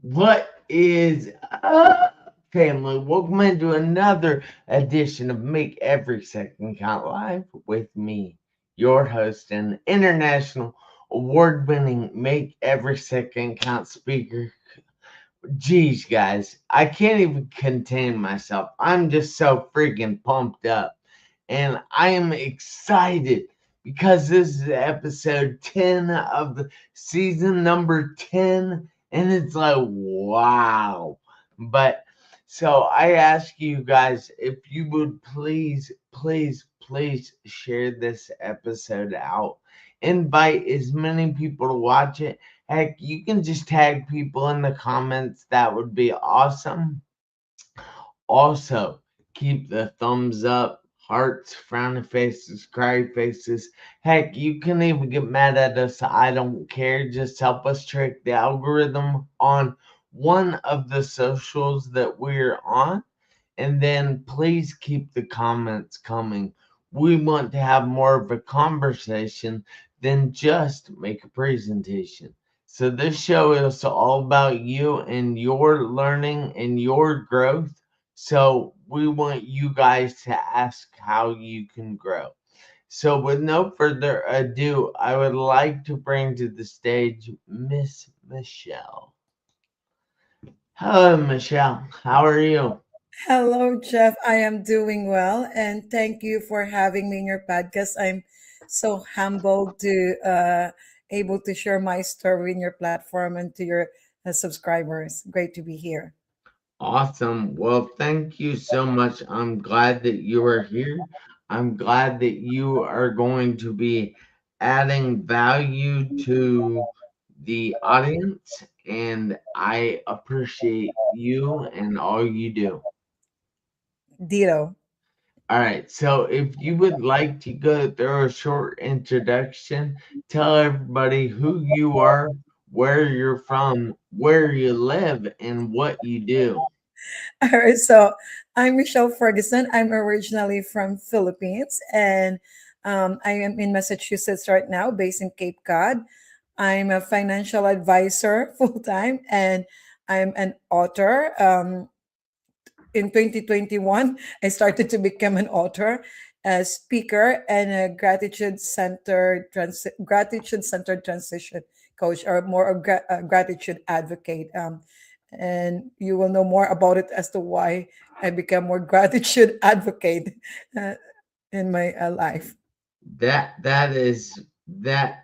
What is up, family? Welcome into another edition of Make Every Second Count Live with me, your host and international award winning Make Every Second Count speaker. Geez, guys, I can't even contain myself. I'm just so freaking pumped up. And I am excited because this is episode 10 of the season number 10. And it's like, wow. But so I ask you guys if you would please share this episode out. Invite as many people to watch it. Heck, you can just tag people in the comments. That would be awesome. Also, keep the thumbs up, hearts, frowny faces, cry faces. Heck, you can even get mad at us. I don't care. Just help us trick the algorithm on one of the socials that we're on. And then please keep the comments coming. We want to have more of a conversation than just make a presentation. So, this show is all about you and your learning and your growth. So, we want you guys to ask how you can grow. So, with no further ado, I would like to bring to the stage Miss Michelle. Hello, Michelle. How are you? Hello, Jeff. I am doing well, and thank you for having me in your podcast. I'm so humbled to able to share my story in your platform and to your subscribers. Great to be here. Awesome. Well, thank you so much. I'm glad that you are here. I'm glad that you are going to be adding value to the audience, and I appreciate you and all you do. Ditto. All right, so if you would like to go through a short introduction, tell everybody who you are, where you're from, where you live, and what you do. All right, so I'm Michelle Ferguson. I'm originally from Philippines, and I am in Massachusetts right now, based in Cape Cod. I'm a financial advisor full time, and I'm an author. In 2021, I started to become an author, a speaker, and a gratitude centered transition coach, or more a gratitude advocate. And you will know more about it as to why I became more gratitude advocate uh, in my life. That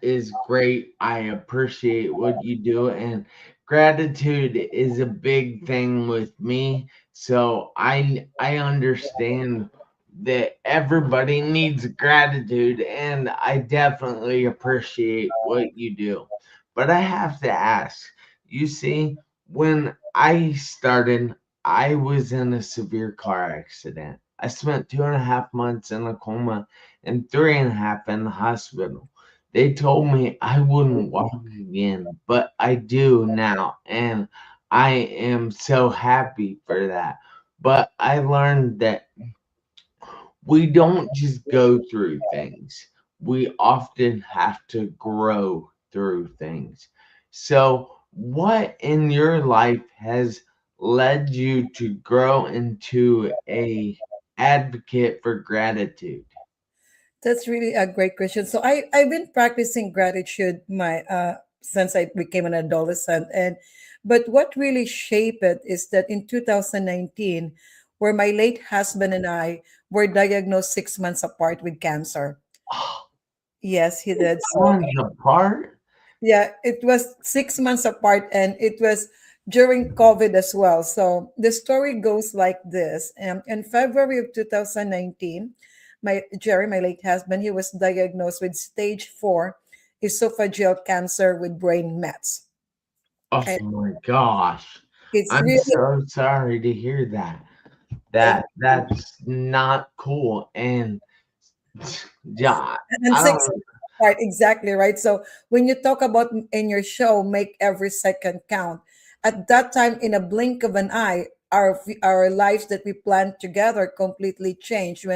is great. I appreciate what you do, and gratitude is a big thing with me. So I understand that everybody needs gratitude, and I definitely appreciate what you do. But I have to ask, you see, when I started, I was in a severe car accident. I spent 2.5 months in a coma and 3.5 in the hospital. They told me I wouldn't walk again, but I do now, and I am so happy for that. But I learned that we don't just go through things, we often have to grow through things. So, what in your life has led you to grow into a advocate for gratitude? That's really a great question. So I've been practicing gratitude my since I became an adolescent, and but what really shaped it is that in 2019, where my late husband and I were diagnosed 6 months apart with cancer. Yes, he did. So Months apart? yeah, it was 6 months apart, and it was during COVID as well. So the story goes like this. In February of 2019, my late husband, he was diagnosed with stage 4 esophageal cancer with brain mets. Oh And my gosh. it's I'm really, so sorry to hear that. thank you. That's not cool. And yeah, And I six don't. apart, exactly right. So when you talk about in your show, make every second count. At that time, in a blink of an eye, our lives that we planned together completely changed.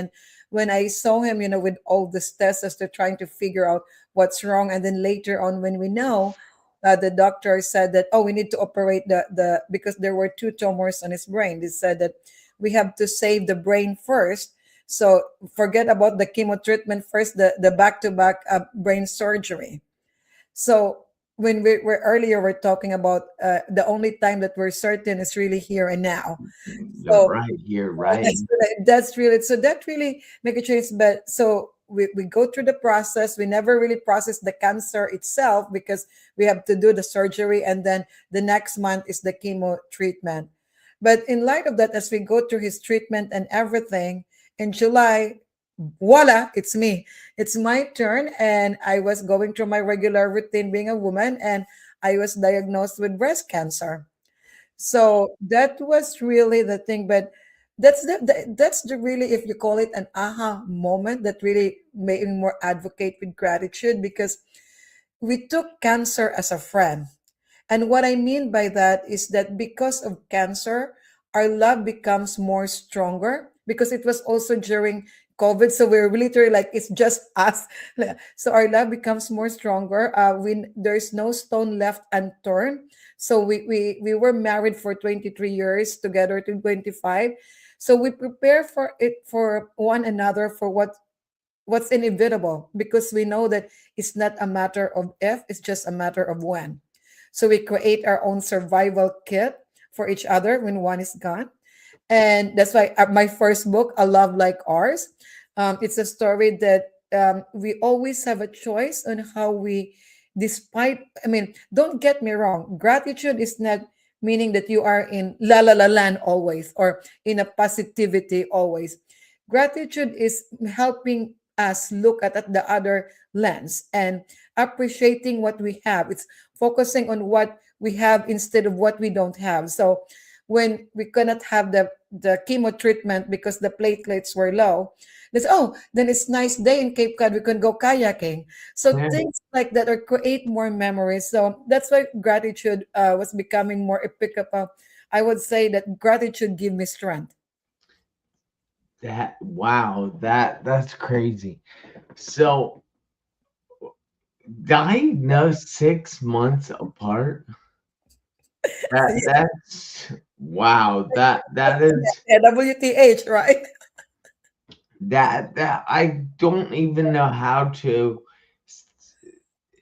When I saw him, with all the tests as to trying to figure out what's wrong, and then later on, when we know. the doctor said that, oh, we need to operate the because there were two tumors on his brain. They said that we have to save the brain first. So forget about the chemo treatment first, the back-to-back brain surgery. So when we were earlier, we're talking about the only time that we're certain is really here and now. The So right here, right? that's really, so that really make a change. But so we go through the process. We never really process the cancer itself because we have to do the surgery, and then the next month is the chemo treatment. But in light of that, as we go through his treatment and everything, in July, voila, it's me. It's my turn, and I was going through my regular routine being a woman, and I was diagnosed with breast cancer. So that was really the thing. But that's the really, if you call it an aha moment, that really made me more advocate with gratitude, because we took cancer as a friend. And what I mean by that is that because of cancer, our love becomes more stronger, because it was also during COVID. So we're literally like, it's just us. So our love becomes more stronger. There's no stone left unturned. So we were married for 23 years, together to 25. So we prepare for it, for one another, for what's inevitable, because we know that it's not a matter of if, it's just a matter of when. So we create our own survival kit for each other when one is gone. And that's why my first book, A Love Like Ours, it's a story that we always have a choice on how we, despite, I mean, don't get me wrong, gratitude is not meaning that you are in la la la land always, or in a positivity always. Gratitude is helping us look at the other lens and appreciating what we have. It's focusing on what we have instead of what we don't have. So when we cannot have the chemo treatment because the platelets were low, let's, oh, then it's nice day in Cape Cod, we can go kayaking. So Yeah, things like that, or create more memories. So that's why gratitude was becoming more applicable. I would say that gratitude give me strength. that wow, that's crazy. So diagnosed 6 months apart. That's wow. That is Yeah, WTH, right? that I don't even know how to s-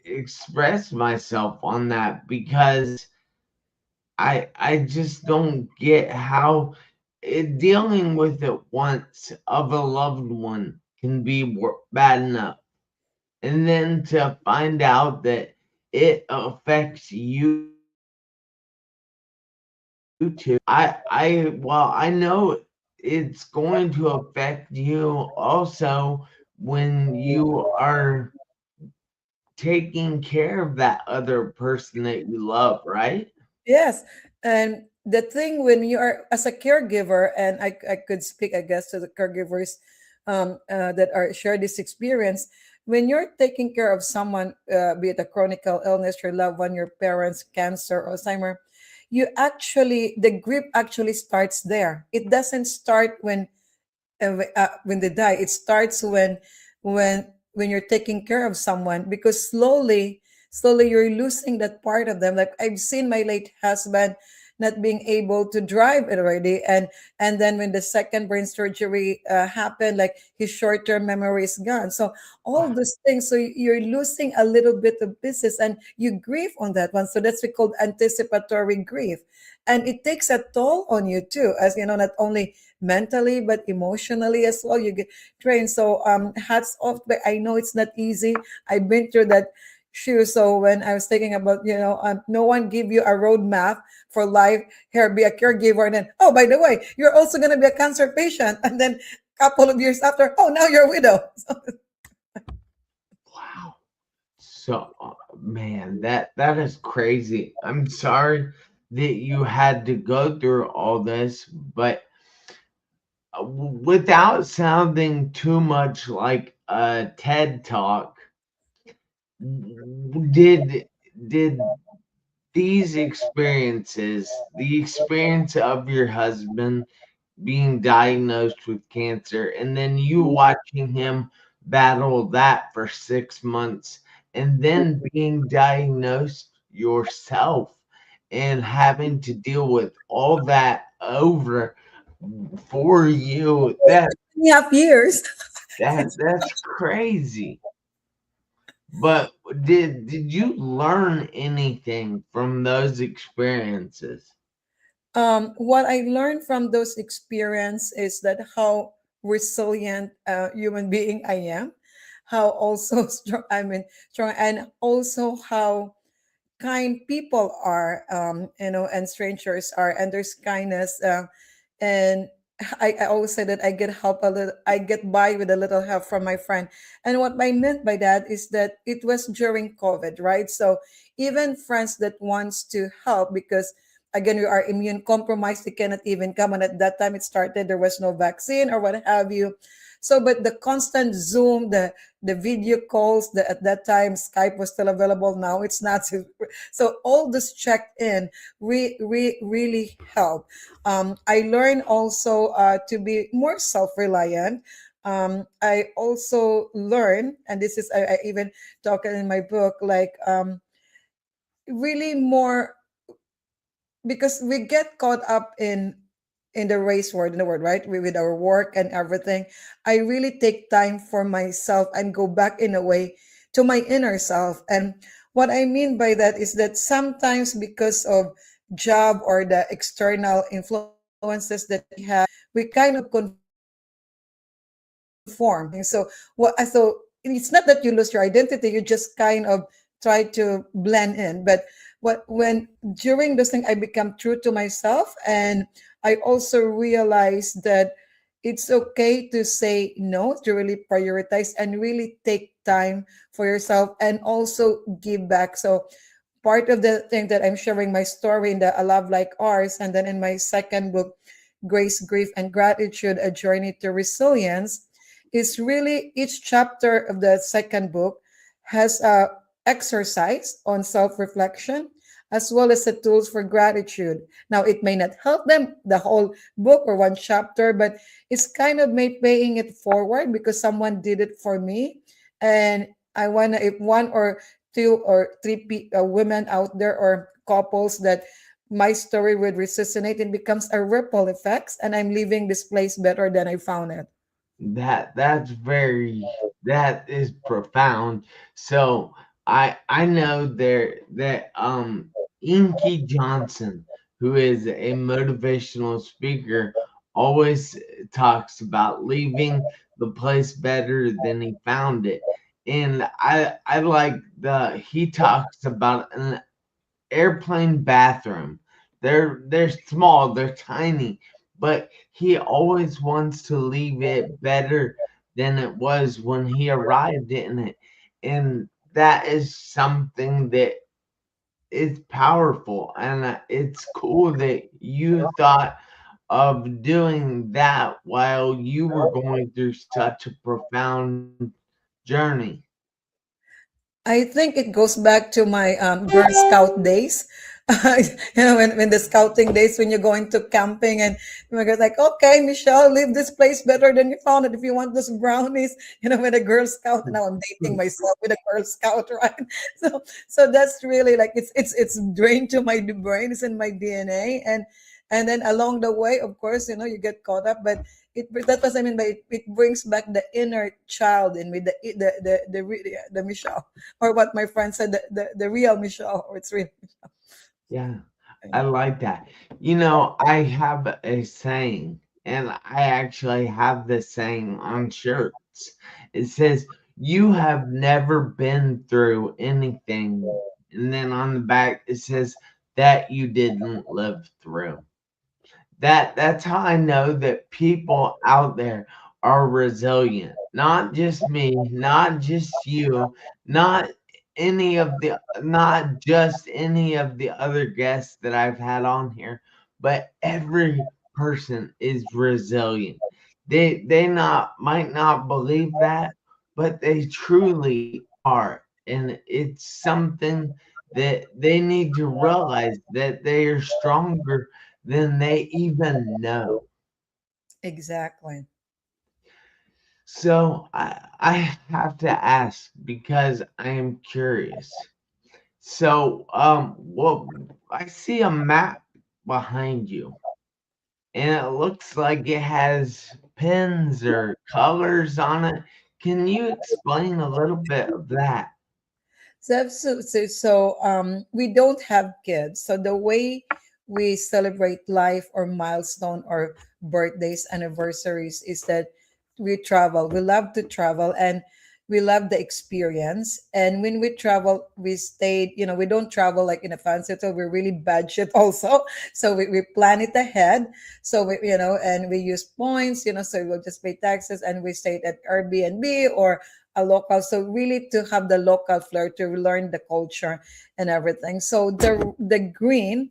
express myself on that, because I just don't get how dealing with it once of a loved one can be bad enough, and then to find out that it affects you too. I well, I know it's going to affect you also when you are taking care of that other person that you love, right? Yes. And the thing, when you are as a caregiver, and I could speak, I guess, to the caregivers that are share this experience, when you're taking care of someone, be it a chronic illness, your loved one, your parents, cancer, Alzheimer, you actually, the grief actually starts there. It doesn't start when they die. It starts when you're taking care of someone, because slowly you're losing that part of them. Like I've seen my late husband not being able to drive already, and then when the second brain surgery happened, like his short-term memory is gone. So all those things, so you're losing a little bit of business, and you grieve on that one. So that's we called anticipatory grief, and it takes a toll on you too, as you know, not only mentally but emotionally as well. You get trained. So hats off, but I know it's not easy. I've been through that shoe. So when I was thinking about, no one give you a roadmap for life. Here, be a caregiver, and then, oh, by the way, you're also going to be a cancer patient, and then couple of years after, oh, now you're a widow. So, Wow. So, man, that is crazy. I'm sorry that you had to go through all this, but without sounding too much like a TED talk, did these experiences, the experience of your husband being diagnosed with cancer, and then you watching him battle that for 6 months, and then being diagnosed. yourself and having to deal with all that over for you. That 2.5 years. that's crazy. But did you learn anything from those experiences? What I learned from those experience is that how resilient human being I am, how also strong, I mean strong, and also how kind people are, and strangers are, and there's kindness, and I always say that I get help a little, I get by with a little help from my friend. And what I meant by that is that it was during COVID, right? So even friends that wants to help, because again we are immune compromised, they cannot even come, and at that time it started, there was no vaccine or what have you. So but the constant Zoom, the video calls, the at that time Skype was still available, now it's not. So all this checked in really help. I learned also to be more self-reliant. I also learn, and this is I even talk in my book, like really more, because we get caught up in the race word, in the word, right? With our work and everything. I really take time for myself and go back in a way to my inner self. And what I mean by that is that sometimes because of job or the external influences that we have, we kind of conform. So it's not that you lose your identity, you just kind of try to blend in. But what when during this thing I become true to myself, and I also realized that it's okay to say no, to really prioritize and really take time for yourself and also give back. So part of the thing that I'm sharing my story in the A Love Like Ours, and then in my second book, Grace, Grief, and Gratitude, A Journey to Resilience, is really each chapter of the second book has a exercise on self-reflection as well as the tools for gratitude. Now, it may not help them the whole book or one chapter, but it's kind of made paying it forward because someone did it for me. And I want to, if one or two or three women out there or couples that my story would resonate, it becomes a ripple effects, and I'm leaving this place better than I found it. That is profound. So I know there that Inky Johnson, who is a motivational speaker, always talks about leaving the place better than he found it. And I like the he talks about an airplane bathroom. They're small, they're tiny, but he always wants to leave it better than it was when he arrived in it. And that is something that is powerful, and it's cool that you thought of doing that while you were going through such a profound journey. I think it goes back to my Girl Scout days. When the scouting days, when you're going to camping, and you're like, okay, Michelle, leave this place better than you found it. If you want those brownies, with a Girl Scout. And now I'm dating myself with a Girl Scout, right? So that's really like it's drained to my brain. It's in my DNA, and then along the way, of course, you get caught up, but that was I mean by it brings back the inner child in me, the Michelle, or what my friend said, the real Michelle, or it's real. Yeah, I like that. I have a saying, and I actually have this saying on shirts. It says, "You have never been through anything." And then on the back, it says, "That you didn't live through." That's how I know that people out there are resilient. Not just me, not just you, not just any of the other guests that I've had on here, but every person is resilient. They not might not believe that, but they truly are. And it's something that they need to realize that they are stronger than they even know. Exactly. So I have to ask because I am curious. So, well, I see a map behind you, and it looks like it has pins or colors on it. Can you explain a little bit of that? We don't have kids. So the way we celebrate life or milestone or birthdays, anniversaries is that we travel. We love to travel and we love the experience. And when we travel, we stayed, we don't travel like in a fancy hotel. We really budget also. So we plan it ahead. So and we use points, so we'll just pay taxes and we stayed at Airbnb or a local, so really to have the local flair, to learn the culture and everything. So the green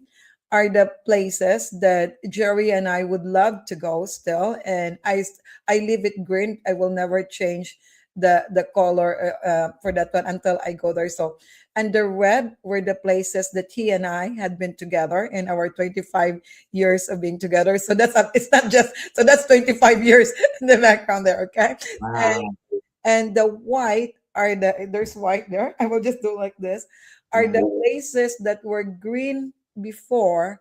are the places that Jerry and I would love to go still, and I leave it green. I will never change the color for that one until I go there. So, and the red were the places that he and I had been together in our 25 years of being together. So it's not just, so that's 25 years in the background there, okay? Wow. And the white are there's white there. I will just do like this. Are the Mhm. places that were green before,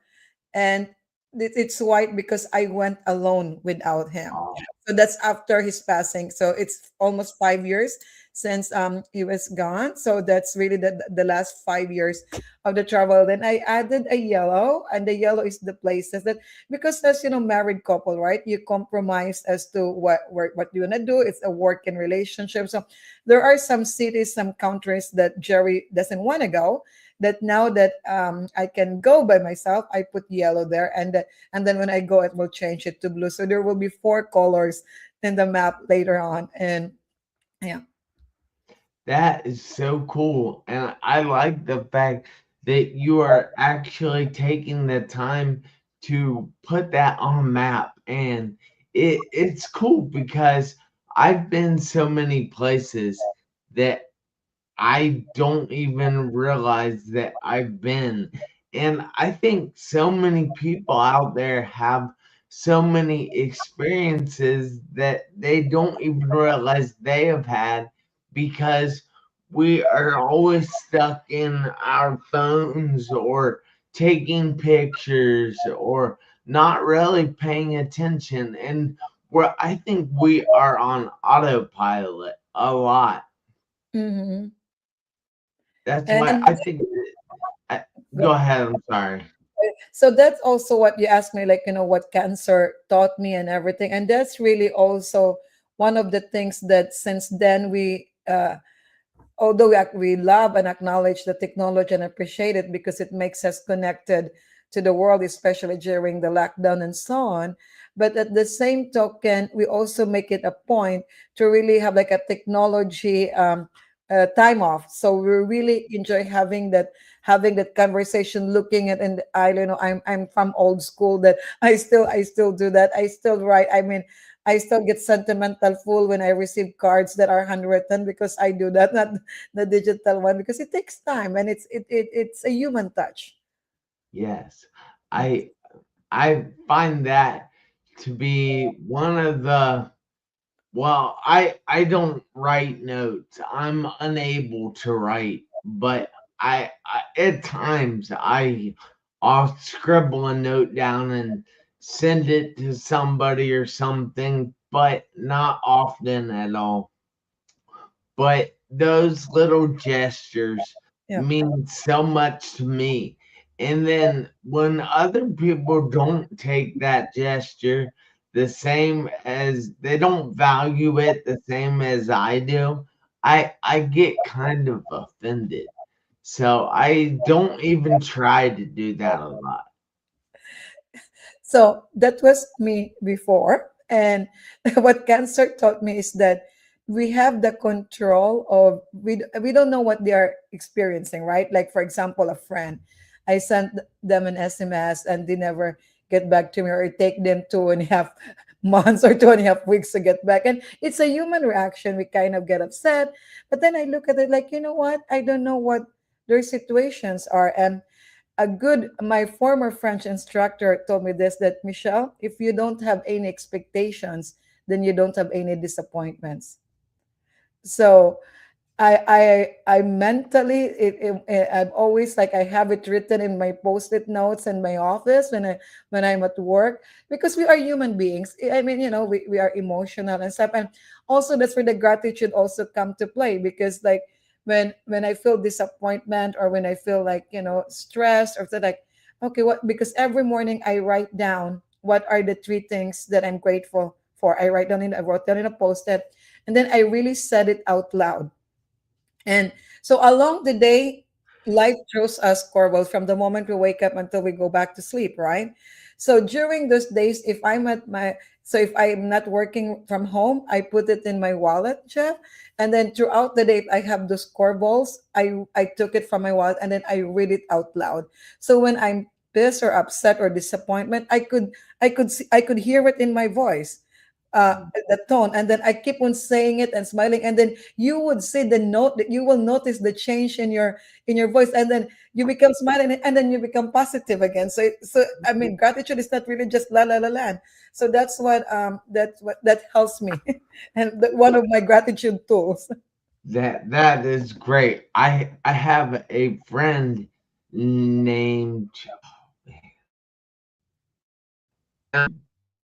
and it's white because I went alone without him. Oh, So that's after his passing. So it's almost 5 years since he was gone. So that's really the last 5 years of the travel. Then I added a yellow, and the yellow is the places that, because as married couple, right? You compromise as to what you wanna do. It's a working relationship. So there are some cities, some countries that Jerry doesn't want to go, that now that I can go by myself, I put yellow there, and then when I go, it will change it to blue. So there will be four colors in the map later on, and yeah. that is so cool. And I like the fact that you are actually taking the time to put that on a map. And it's cool because I've been so many places that I don't even realize that I've been. And I think so many people out there have so many experiences that they don't even realize they have had because we are always stuck in our phones or taking pictures or not really paying attention. And I think we are on autopilot a lot. Hmm. That's why And I think I, go ahead. I'm sorry. so that's also what you asked me, like, what cancer taught me and everything. And that's really also one of the things that since then although we love and acknowledge the technology and appreciate it because it makes us connected to the world, especially during the lockdown and so on. But at the same token, we also make it a point to really have like a technology time off. So we really enjoy having that conversation, looking at in the eye. I'm from old school that I still do that. I still write. I mean, I still get sentimental full when I receive cards that are handwritten because I do that, not the digital one, because it takes time and it's a human touch. Yes, Yes. I I find that to be one of the well, I don't write notes. I'm unable to write, but I at times I'll scribble a note down and send it to somebody or something, but not often at all. But those little gestures Yeah. mean so much to me. And then when other people don't take that gesture the same as they don't value it the same as I do, I get kind of offended. So I don't even try to do that a lot. So that was me before. And what cancer taught me is that we have the control of, we don't know what they are experiencing, right? Like, for example, a friend, I sent them an SMS and they never get back to me, or it take them 2.5 months or 2.5 weeks to get back. And it's a human reaction. We kind of get upset. But then I look at it like, you know what? I don't know what their situations are. And my former French instructor told me this, that Michelle, if you don't have any expectations, then you don't have any disappointments. So I mentally I'm always like I have it written in my post-it notes in my office when I'm at work, because we are human beings. I mean, we are emotional and stuff, and also that's where the gratitude also come to play, because like when I feel disappointment, or when I feel like stressed, or so, like, okay, what, because every morning I write down what are the three things that I'm grateful for. I wrote down in a post-it, and then I really said it out loud. And so along the day, life throws us curveballs from the moment we wake up until we go back to sleep, right? So during those days, if I'm not working from home, I put it in my wallet, Jeff. And then throughout the day, if I have those curveballs, I took it from my wallet and then I read it out loud. So when I'm pissed or upset or disappointment, I could hear it in my voice, the tone, and then I keep on saying it and smiling, and then you would see the note that you will notice the change in your voice, and then you become smiling, and then you become positive again. So I mean, gratitude is not really just la la la la. So that's what that helps me, and one of my gratitude tools. That is great. I have a friend named,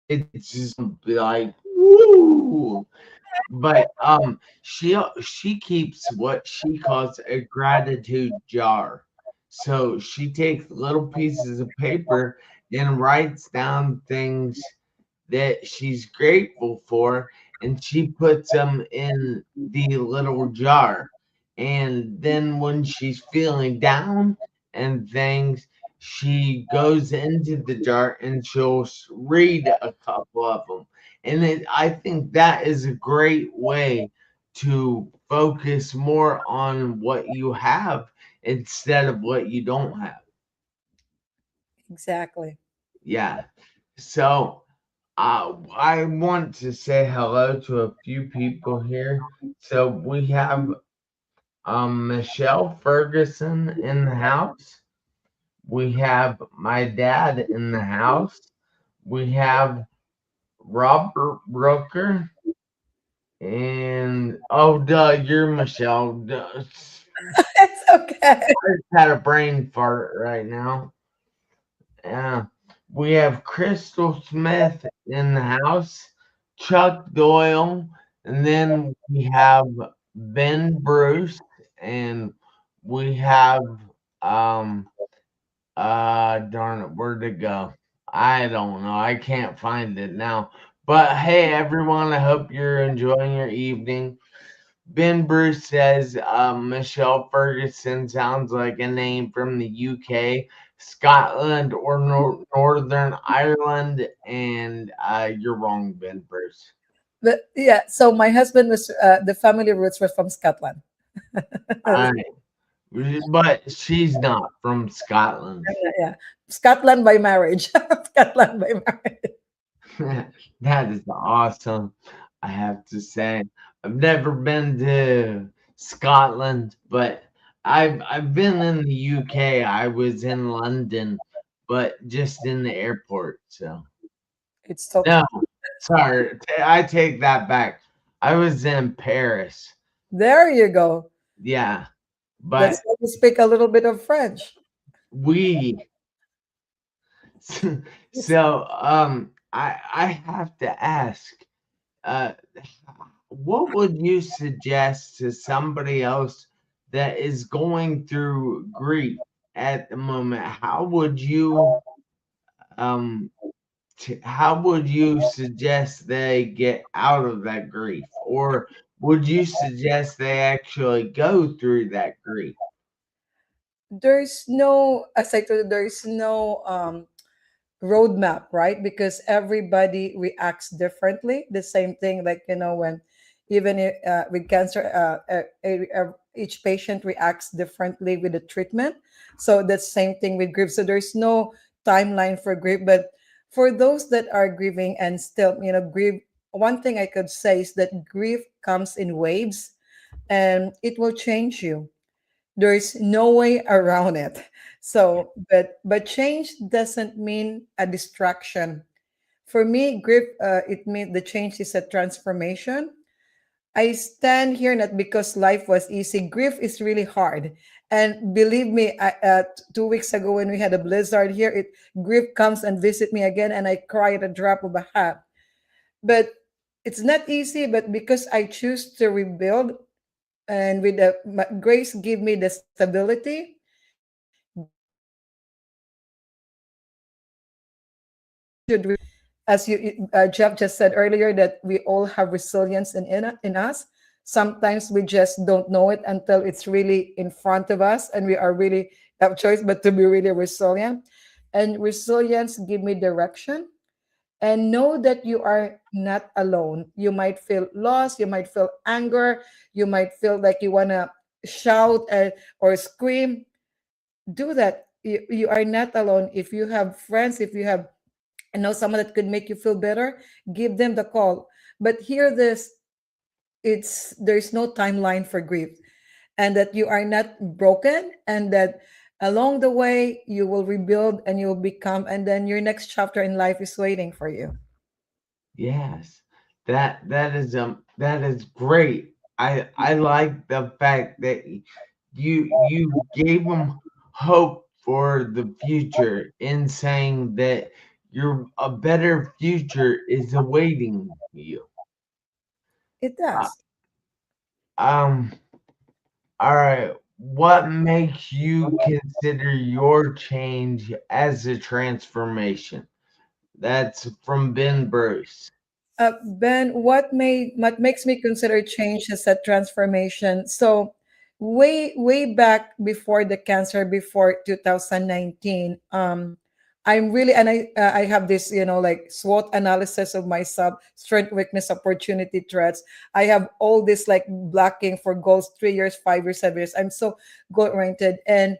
it's just like woo. But she keeps what she calls a gratitude jar. So she takes little pieces of paper and writes down things that she's grateful for, and she puts them in the little jar. And then when she's feeling down and things, she goes into the jar and she'll read a couple of them. And I think that is a great way to focus more on what you have instead of what you don't have. Exactly. Yeah. So I want to say hello to a few people here. So we have Michelle Ferguson in the house. We have my dad in the house. We have Robert Brooker. And oh, duh, you're Michelle. Duh. I just It's okay. had a brain fart right now. Yeah. We have Crystal Smith in the house, Chuck Doyle, and then we have Ben Bruce, and we have um darn it, where'd it go? I don't know. I can't find it now. But hey everyone, I hope you're enjoying your evening. Ben Bruce says Michelle Ferguson sounds like a name from the UK, Scotland, or Northern Ireland, and you're wrong, Ben Bruce. But yeah, so my husband was the family roots were from Scotland. I, but she's not from Scotland. Yeah, Scotland by marriage. Scotland by marriage. That is awesome. I have to say, I've never been to Scotland, but I've been in the UK. I was in London, but just in the airport. So It's okay. no, sorry, I take that back. I was in Paris. There you go. Yeah, That's but how we speak a little bit of French. we so I have to ask, uh what would you suggest to somebody else that is going through grief at the moment? Um how would you suggest they get out of that grief, or would you suggest they actually go through that grief? There's no, as I told you, there's no roadmap, right? Because everybody reacts differently. The same thing, like when with cancer, each patient reacts differently with the treatment. So the same thing with grief. So there's no timeline for grief, but for those that are grieving and still, grieve. One thing I could say is that grief comes in waves, and it will change you. There's no way around it. So but change doesn't mean a distraction. For me, grief, it means the change is a transformation. I stand here not because life was easy. Grief is really hard. And believe me, 2 weeks ago when we had a blizzard here, grief comes and visit me again, and I cry at a drop of a hat. But it's not easy. But because I choose to rebuild, and with grace, give me the stability. Grace give me the resilience, and we should as Jeff just said earlier, that we all have resilience in us. Sometimes we just don't know it until it's really in front of us and we are really have choice but to be really resilient. And resilience give me direction, and know that you are not alone. You might feel lost, you might feel anger, you might feel like you want to shout or scream. Do that. You are not alone. If you have friends, if you have someone that could make you feel better, give them the call. But hear this, it's there's no timeline for grief, and that you are not broken, and that along the way you will rebuild and you will become, and then your next chapter in life is waiting for you. Yes, that is great. I like the fact that you gave them hope for the future in saying that a better future is awaiting you. It Uh, does. um, all right. What makes you consider your change as a transformation? That's from Ben Bruce. Ben, what makes me consider change as a transformation? So, way back before the cancer, before 2019, I'm really, and I have this, like SWOT analysis of myself: strength, weakness, opportunity, threats. I have all this like blocking for goals: 3 years, 5 years, 7 years. I'm so goal oriented, and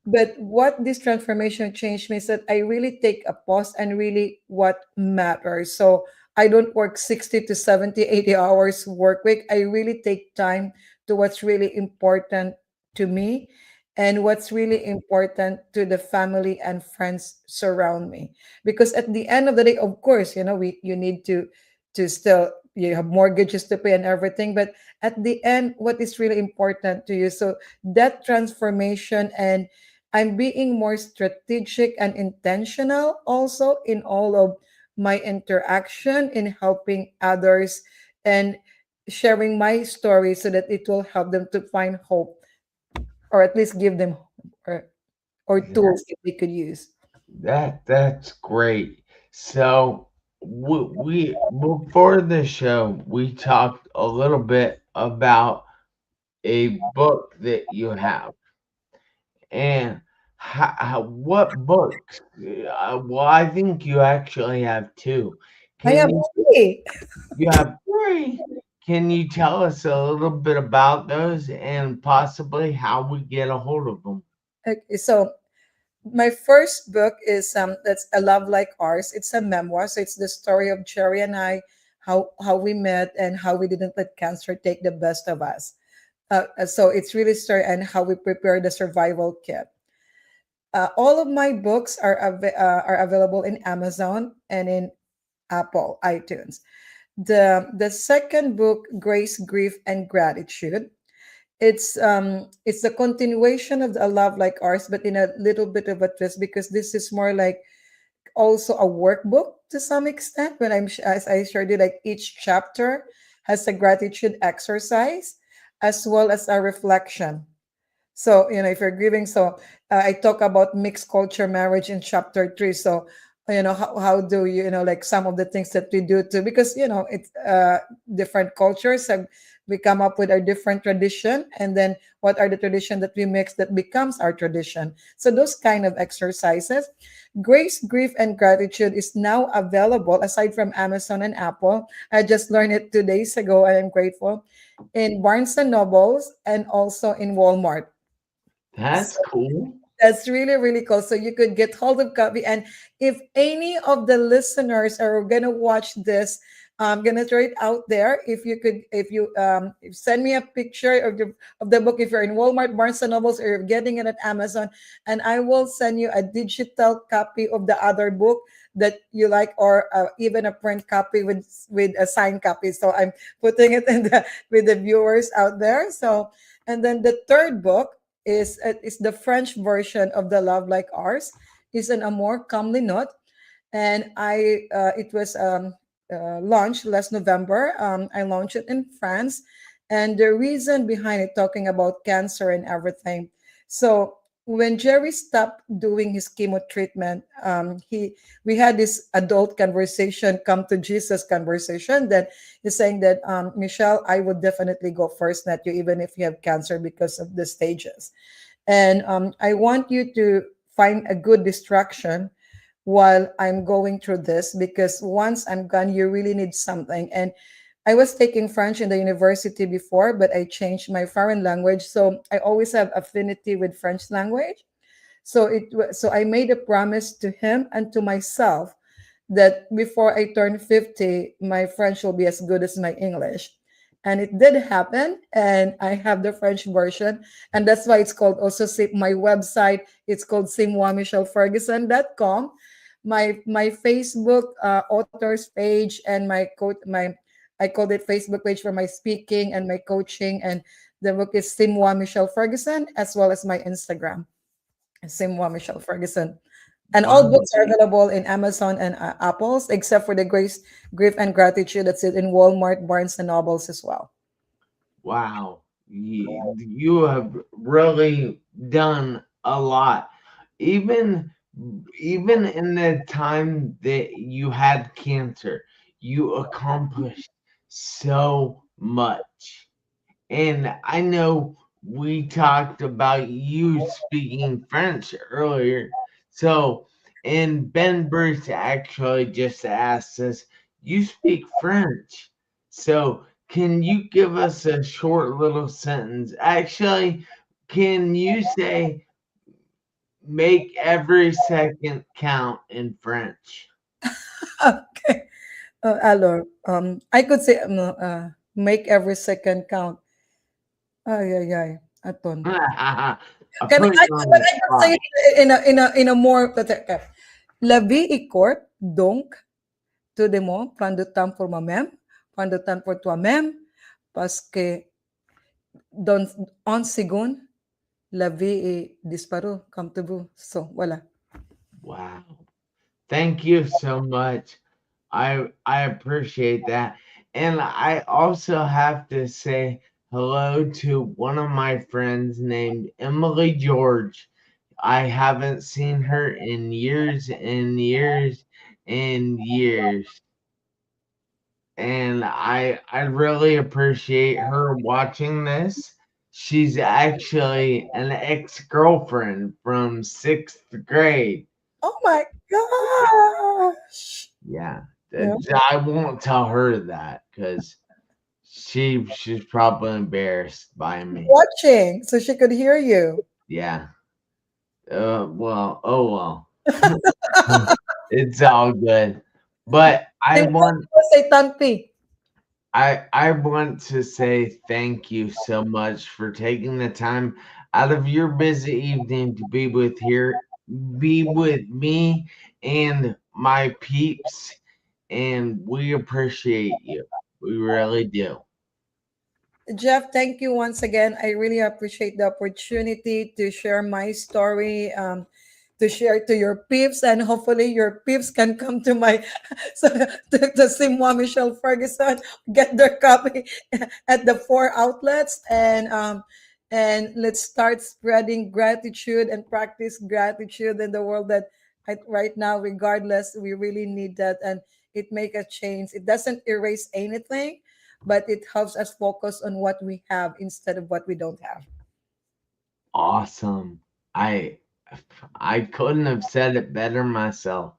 but what this transformation changed me is that I really take a pause and really what matters. So I don't work 60 to 70, 80 hours work week. I really take time to what's really important to me and what's really important to the family and friends surround me. Because at the end of the day, of course, you need to still, you have mortgages to pay and everything, but at the end, what is really important to you? So that transformation, and I'm being more strategic and intentional also in all of my interaction in helping others and sharing my story so that it will help them to find hope, or at least give them hope, or Yeah, tools that they could use. that's great. So we before the show we talked a little bit about a book that you have and what books. Well, I think you actually have two. I Can have you three. You have three? Can you tell us a little bit about those and possibly how we get a hold of them? Okay, so my first book is that's A Love Like Ours. It's a memoir, so it's the story of Jerry and I, how we met and how we didn't let cancer take the best of us. So it's really story and how we prepare the survival kit. All of my books are available in Amazon and in Apple iTunes. The second book, Grace, Grief, and Gratitude. It's the continuation of A Love Like Ours, but in a little bit of a twist, because this is more like also a workbook to some extent. When as I shared it, like each chapter has a gratitude exercise as well as a reflection. So, if you're grieving, so I talk about mixed culture marriage in chapter 3. So, how do you, like some of the things that we do too, because, it's different cultures have, we come up with our different tradition. And then what are the tradition that we mix that becomes our tradition? So those kind of exercises. Grace, Grief, and Gratitude is now available aside from Amazon and Apple. I just learned it 2 days ago and I'm grateful, in Barnes and Nobles and also in Walmart. That's cool. That's really, really cool. So you could get hold of copy. And if any of the listeners are gonna watch this, I'm gonna throw it out there. If you could, if you send me a picture of the book, if you're in Walmart, Barnes and Nobles, or you're getting it at Amazon, and I will send you a digital copy of the other book. that you like, or even a print copy with a signed copy. So I'm putting it in the with the viewers out there. So, and then the third book is the French version of The Love Like Ours. Is an Amour Calmly Not, and I it was launched last November. I launched it in France, and the reason behind it, talking about cancer and everything. So when Jerry stopped doing his chemo treatment, he we had this adult conversation, come to Jesus conversation. That he's saying that, Michelle, I would definitely go first, not you, even if you have cancer, because of the stages. And I want you to find a good distraction while I'm going through this, because once I'm gone, you really need something. And I was taking French in the university before, but I changed my foreign language. So I always have affinity with French language. So I made a promise to him and to myself that before I turn 50, my French will be as good as my English. And it did happen. And I have the French version. And that's why it's called also, my website, it's called simwamichelleferguson.com. My Facebook authors page, and my I called it Facebook page for my speaking and my coaching. And the book is Simwa Michelle Ferguson, as well as my Instagram, Simwa Michelle Ferguson. And all Wow. books are available in Amazon and Apple's, except for the Grace, Grief, and Gratitude. That's it in Walmart, Barnes and Nobles as well. Wow. You have really done a lot. Even even in the time that you had cancer, you accomplished so much. And I know we talked about you speaking French earlier. So, and Ben Bruce actually just asked us, you speak French. So, can you give us a short little sentence? Actually, can you say, make every second count in French? Okay. Alors, I could say, make every second count. Ay, ay, ay. Aton. I Can put I, you on but the I could say spot. it in a more, okay. La vie est courte, donc, tout le monde, prends du temps pour moi-même, prends du temps pour toi-même, parce que dans un seconde, la vie est disparue, comme tu veux. So, voilà. Wow. Thank you so much. I appreciate that. And I also have to say hello to one of my friends named Emily George. I haven't seen her in years and years and years. And I really appreciate her watching this. She's actually an ex-girlfriend from 6th grade. Oh my gosh. Yeah, Yeah. I won't tell her that because she's probably embarrassed by me. Watching, so she could hear you. Yeah. Well, oh well. It's all good. But Say Tanpi. I want to say thank you so much for taking the time out of your busy evening to be with me and my peeps, and we appreciate you. We really do. Jeff, thank you once again. I really appreciate the opportunity to share my story, to share to your peeps, and hopefully your peeps can come to my so to Simwa Michelle Ferguson, get their copy at the four outlets, and let's start spreading gratitude and practice gratitude in the world that right now, regardless, we really need that, and it make a change. It doesn't erase anything, but it helps us focus on what we have instead of what we don't have. Awesome. I I couldn't have said it better myself.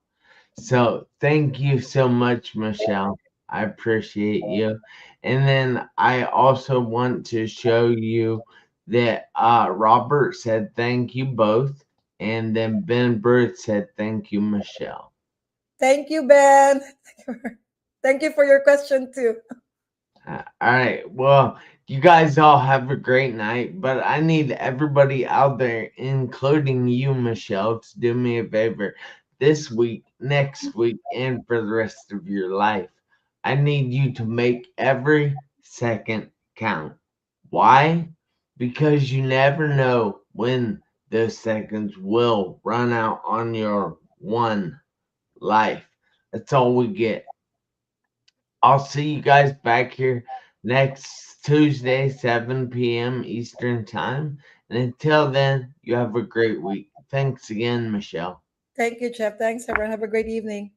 So thank you so much, Michelle. I appreciate you. And then I also want to show you that Robert said thank you both. And then Ben Bruce said thank you, Michelle. Thank you, Ben. Thank you for your question too. All right. Well, you guys all have a great night, but I need everybody out there, including you, Michelle, to do me a favor. this week, next week, and for the rest of your life. I need you to make every second count. Why? Because you never know when those seconds will run out on your one life. That's all we get. I'll see you guys back here next Tuesday, 7 p.m. Eastern Time. And until then, you have a great week. Thanks again, Michelle. Thank you, Jeff. Thanks, everyone. Have a great evening.